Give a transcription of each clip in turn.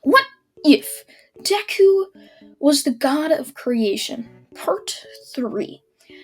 What if Deku was the god of creation? Part 3.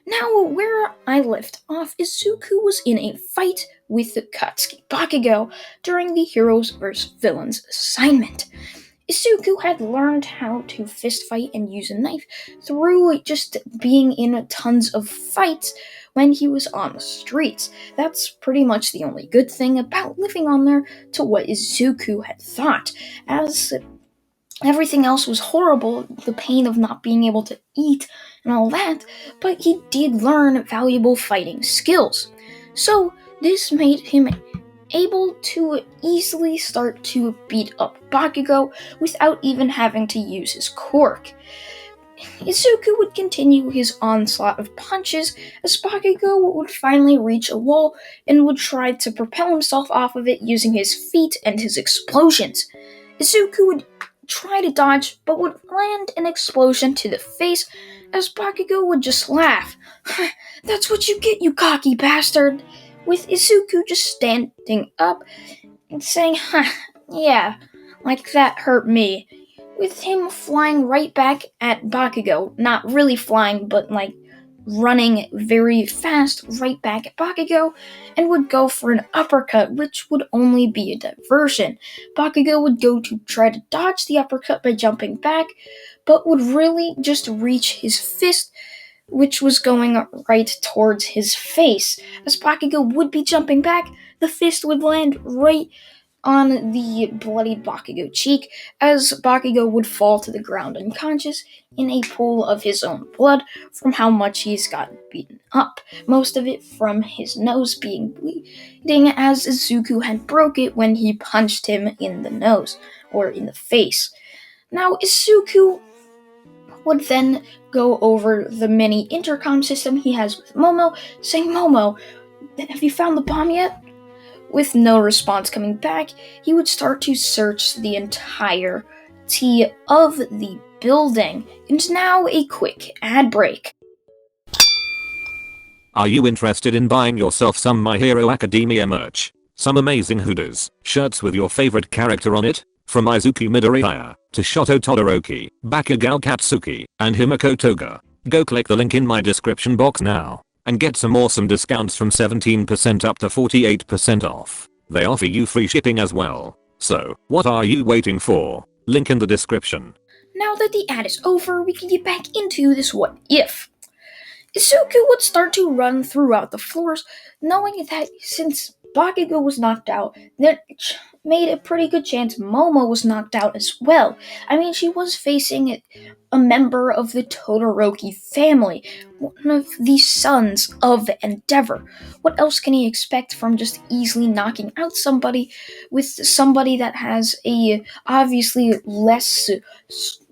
Now, where I left off, Izuku was in a fight with the Katsuki Bakugo during the Heroes vs. Villains assignment. Izuku had learned how to fist fight and use a knife through just being in tons of fights when he was on the streets. That's pretty much the only good thing about living on there, to what Izuku had thought, as everything else was horrible, the pain of not being able to eat and all that, but he did learn valuable fighting skills. So this made him able to easily start to beat up Bakugo without even having to use his quirk. Izuku would continue his onslaught of punches as Bakugo would finally reach a wall and would try to propel himself off of it using his feet and his explosions. Izuku would try to dodge, but would land an explosion to the face as Bakugo would just laugh. "That's what you get, you cocky bastard," with Izuku just standing up and saying, "Yeah, like that hurt me," with him flying right back at Bakugo. Not really flying, but like running very fast right back at Bakugo, and would go for an uppercut, which would only be a diversion. Bakugo would go to try to dodge the uppercut by jumping back, but would really just reach his fist, which was going right towards his face. As Bakugo would be jumping back, the fist would land right on the bloodied Bakugo cheek, as Bakugo would fall to the ground unconscious in a pool of his own blood from how much he's gotten beaten up, most of it from his nose being bleeding, as Izuku had broke it when he punched him in the nose, or in the face. Now, Izuku would then go over the mini intercom system he has with Momo, saying, "Momo, have you found the bomb yet?" With no response coming back, he would start to search the entirety of the building. And now a quick ad break. Are you interested in buying yourself some My Hero Academia merch? Some amazing hoodies, shirts with your favorite character on it? From Izuku Midoriya to Shoto Todoroki, Bakugo Katsuki, and Himiko Toga. Go click the link in my description box now and get some awesome discounts from 17% up to 48% off. They offer you free shipping as well. So, what are you waiting for? Link in the description. Now that the ad is over, we can get back into this what if. Izuku would start to run throughout the floors, knowing that since Bakugo was knocked out, that made a pretty good chance Momo was knocked out as well. I mean, she was facing a member of the Todoroki family, one of the sons of Endeavor. What else can he expect from just easily knocking out somebody with somebody that has a obviously less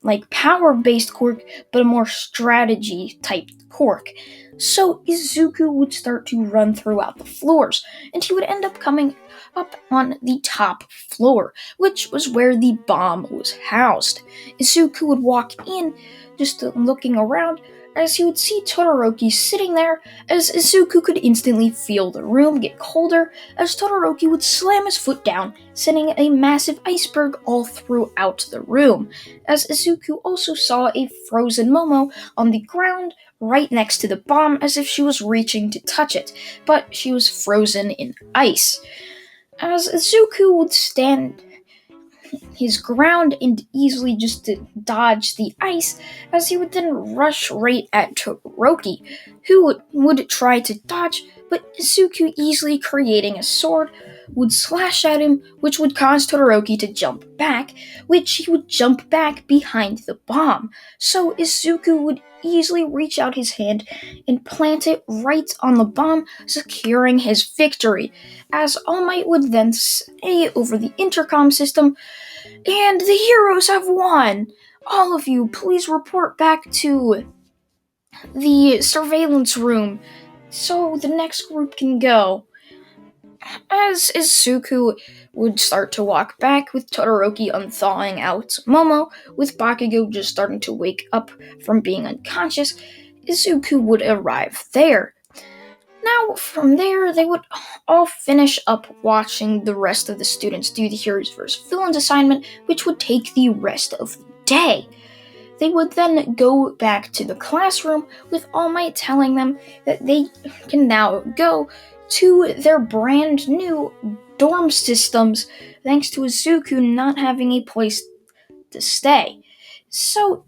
like power-based quirk, but a more strategy-type quirk? So Izuku would start to run throughout the floors, and he would end up coming up on the top floor, which was where the bomb was housed. Izuku would walk in, just looking around, as he would see Todoroki sitting there, as Izuku could instantly feel the room get colder, as Todoroki would slam his foot down, sending a massive iceberg all throughout the room, as Izuku also saw a frozen Momo on the ground right next to the bomb, as if she was reaching to touch it, but she was frozen in ice. As Izuku would stand his ground and easily just to dodge the ice, as he would then rush right at Todoroki, who would try to dodge, but Izuku, easily creating a sword, would slash at him, which would cause Todoroki to jump back, which he would jump back behind the bomb. So Izuku would easily reach out his hand and plant it right on the bomb, securing his victory, as All Might would then say over the intercom system, "And the heroes have won! All of you, please report back to the surveillance room so the next group can go." As Izuku would start to walk back, with Todoroki unthawing out Momo, with Bakugo just starting to wake up from being unconscious, Izuku would arrive there. Now, from there, they would all finish up watching the rest of the students do the Heroes vs. Villains assignment, which would take the rest of the day. They would then go back to the classroom with All Might telling them that they can now go to their brand new dorm systems thanks to Izuku not having a place to stay. So,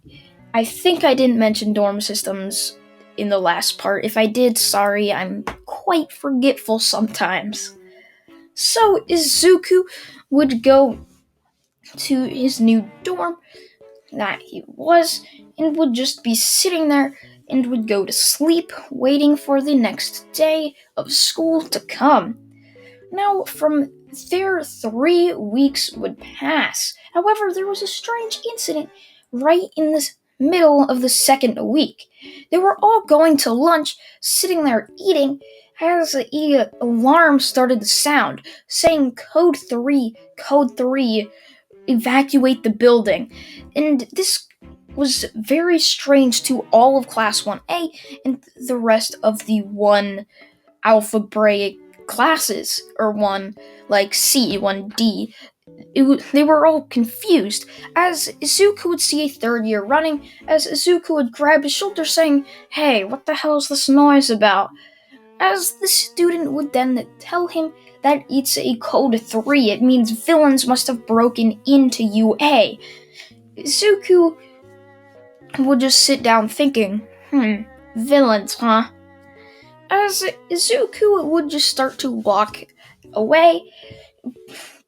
I think I didn't mention dorm systems in the last part. If I did, sorry, I'm quite forgetful sometimes. So, Izuku would go to his new dorm that he was and would just be sitting there and would go to sleep, waiting for the next day of school to come. Now, from there, 3 weeks would pass. However, there was a strange incident right in the middle of the second week. They were all going to lunch, sitting there eating, as the alarm started to sound, saying code 3, evacuate the building. And this was very strange to all of Class 1A and the rest of the 1 alphabet classes, or 1 like C, 1D. They were all confused, as Izuku would see a third year running, as Izuku would grab his shoulder saying, "Hey, what the hell is this noise about?" As the student would then tell him that it's a code 3, it means villains must have broken into UA. Izuku would just sit down thinking, villains, huh? As Izuku would just start to walk away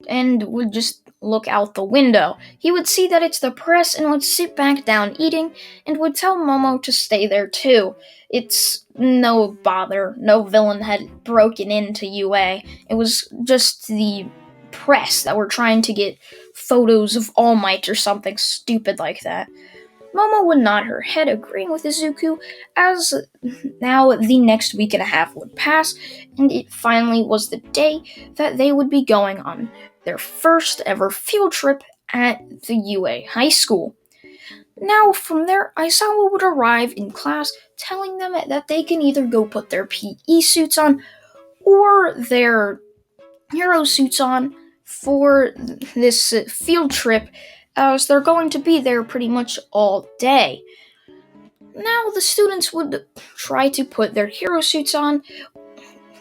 and would just look out the window. He would see that it's the press and would sit back down eating and would tell Momo to stay there too. It's no bother. No villain had broken into UA. It was just the press that were trying to get photos of All Might or something stupid like that. Momo would nod her head, agreeing with Izuku, as now the next week and a half would pass, and it finally was the day that they would be going on their first ever field trip at the UA high school. Now, from there, Aizawa would arrive in class, telling them that they can either go put their PE suits on or their hero suits on for this field trip, as they're going to be there pretty much all day. Now, the students would try to put their hero suits on,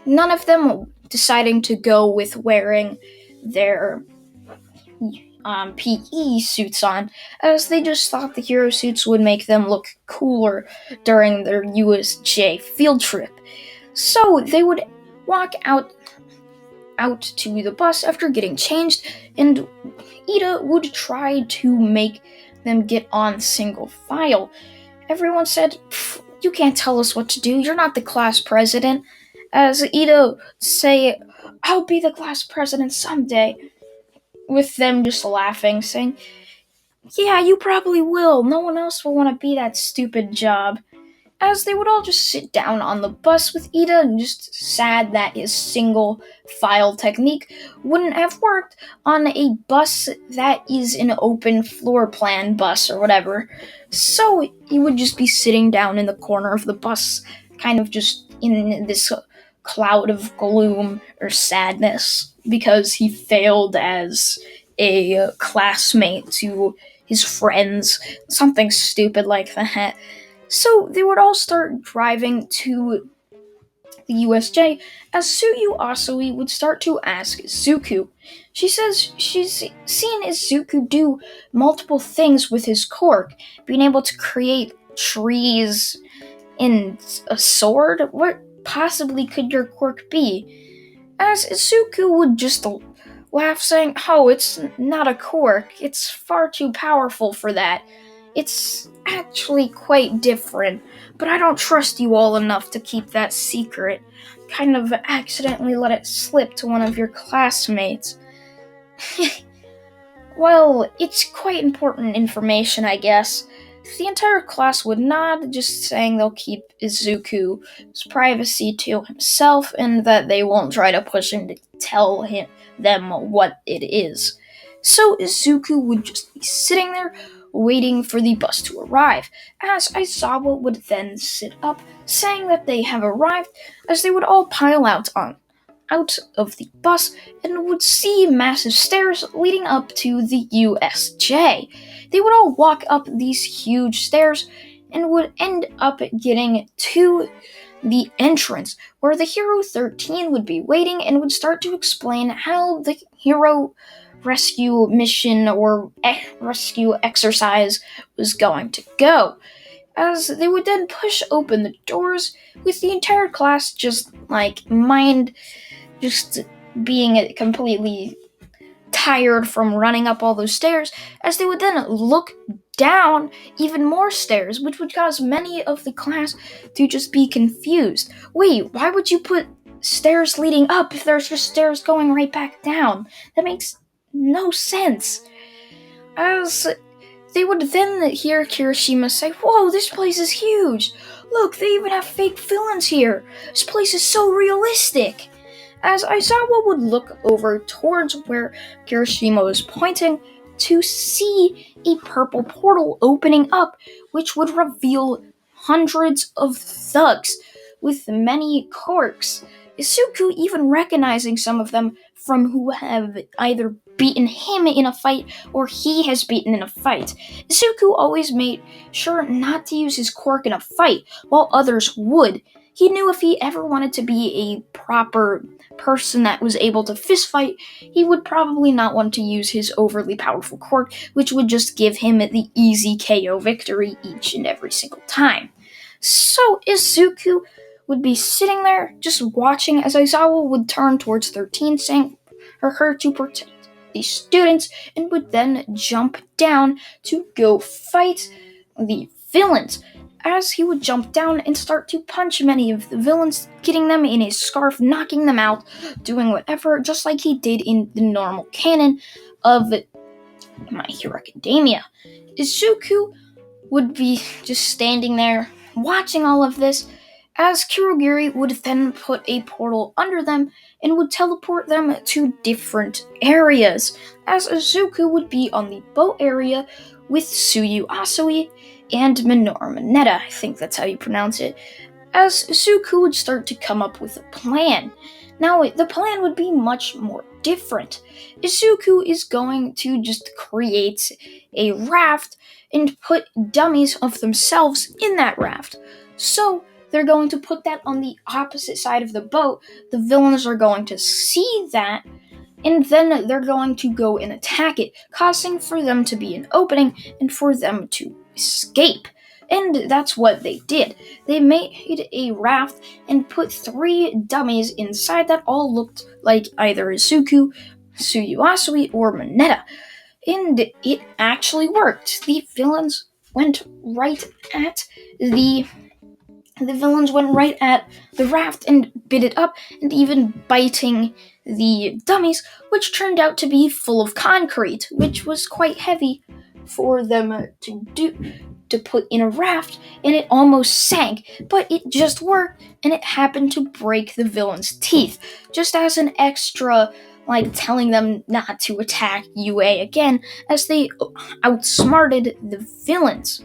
none of them deciding to go with wearing their PE suits on, as they just thought the hero suits would make them look cooler during their USJ field trip. So they would walk out to the bus after getting changed, and Ida would try to make them get on single file. Everyone said, "You can't tell us what to do, you're not the class president." As Ida say, "I'll be the class president someday," with them just laughing, saying, "Yeah, you probably will, no one else will want to be that stupid job." As they would all just sit down on the bus with Ida, and just sad that his single file technique wouldn't have worked on a bus that is an open floor plan bus or whatever. So he would just be sitting down in the corner of the bus, kind of just in this cloud of gloom or sadness, because he failed as a classmate to his friends, something stupid like that. So they would all start driving to the USJ, as Suyu Asui would start to ask Izuku. She says she's seen Izuku do multiple things with his quirk, being able to create trees and a sword. What possibly could your quirk be? As Izuku would just laugh, saying, "Oh, it's not a quirk. It's far too powerful for that. It's actually quite different, but I don't trust you all enough to keep that secret. Kind of accidentally let it slip to one of your classmates." Well, it's quite important information, I guess. The entire class would nod, just saying they'll keep Izuku's privacy to himself and that they won't try to push him to tell them what it is. So Izuku would just be sitting there waiting for the bus to arrive, as Aizawa would then sit up, saying that they have arrived, as they would all pile out of the bus and would see massive stairs leading up to the USJ. They would all walk up these huge stairs and would end up getting to the entrance where the Hero 13 would be waiting and would start to explain how the hero rescue mission or rescue exercise was going to go. As they would then push open the doors with the entire class just being completely tired from running up all those stairs, as they would then look down even more stairs, which would cause many of the class to just be confused. Wait, why would you put stairs leading up if there's just stairs going right back down? That makes no sense. As they would then hear Kirishima say, "Whoa, this place is huge! Look, they even have fake villains here! This place is so realistic!" As Aizawa would look over towards where Kirishima was pointing to see a purple portal opening up, which would reveal hundreds of thugs with many quirks. Izuku even recognizing some of them from who have either beaten him in a fight or he has beaten in a fight. Izuku always made sure not to use his quirk in a fight, while others would. He knew if he ever wanted to be a proper person that was able to fistfight, he would probably not want to use his overly powerful quirk, which would just give him the easy KO victory each and every single time. So Izuku would be sitting there just watching as Aizawa would turn towards 13, saying for her to protect the students, and would then jump down to go fight the villains. As he would jump down and start to punch many of the villains, getting them in his scarf, knocking them out, doing whatever, just like he did in the normal canon of My Hero Academia. Izuku would be just standing there, watching all of this, as Kurogiri would then put a portal under them and would teleport them to different areas, as Izuku would be on the boat area with Tsuyu Asui and Minoru Mineta, I think that's how you pronounce it, as Izuku would start to come up with a plan. Now, the plan would be much more different. Izuku is going to just create a raft and put dummies of themselves in that raft. So, they're going to put that on the opposite side of the boat. The villains are going to see that, and then they're going to go and attack it, causing for them to be an opening and for them to escape. And that's what they did. They made a raft and put 3 dummies inside that all looked like either Izuku, Tsuyuasui, or Mineta. And it actually worked. The villains went right at the raft and bit it up, and even biting the dummies, which turned out to be full of concrete, which was quite heavy for them to put in a raft, and it almost sank, but it just worked, and it happened to break the villain's teeth, just as an extra, telling them not to attack UA again, as they outsmarted the villains.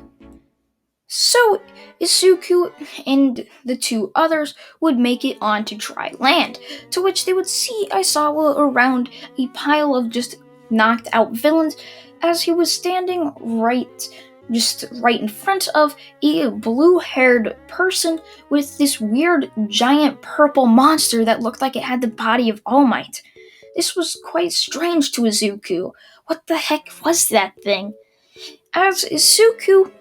So, Izuku and the 2 others would make it onto dry land, to which they would see Aizawa around a pile of just knocked out villains, as he was standing right in front of a blue-haired person with this weird giant purple monster that looked like it had the body of All Might. This was quite strange to Izuku. What the heck was that thing? As Izuku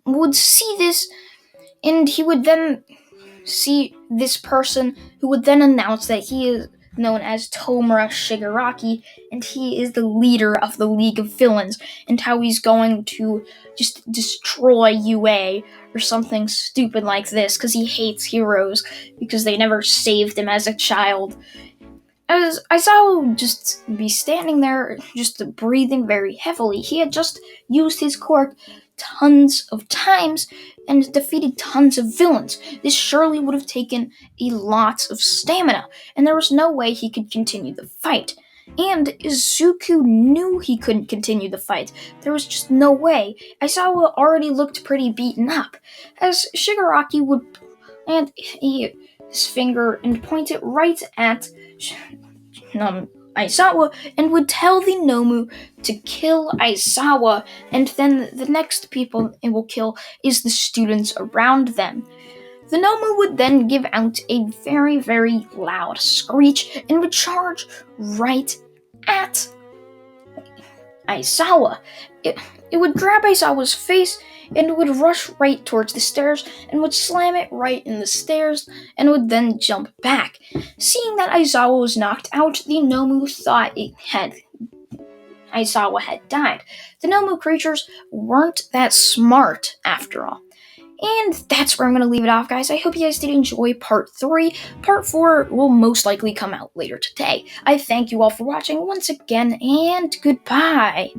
would see this, and he would then see this person who would then announce that he is known as Tomura Shigaraki, and he is the leader of the League of Villains, and how he's going to just destroy UA or something stupid like this, because he hates heroes, because they never saved him as a child. As Aizawa would just be standing there, just breathing very heavily. He had just used his quirk tons of times and defeated tons of villains. This surely would have taken a lot of stamina, and there was no way he could continue the fight. And Izuku knew he couldn't continue the fight. There was just no way. Aizawa already looked pretty beaten up. As Shigaraki would plant his finger and point it right at Aizawa and would tell the Nomu to kill Aizawa, and then the next people it will kill is the students around them. The Nomu would then give out a very, very loud screech and would charge right at Aizawa. It would grab Aizawa's face and would rush right towards the stairs and would slam it right in the stairs and would then jump back. Seeing that Aizawa was knocked out, the Nomu thought Aizawa had died. The Nomu creatures weren't that smart after all. And that's where I'm going to leave it off, guys. I hope you guys did enjoy part 3. Part 4 will most likely come out later today. I thank you all for watching once again, and goodbye.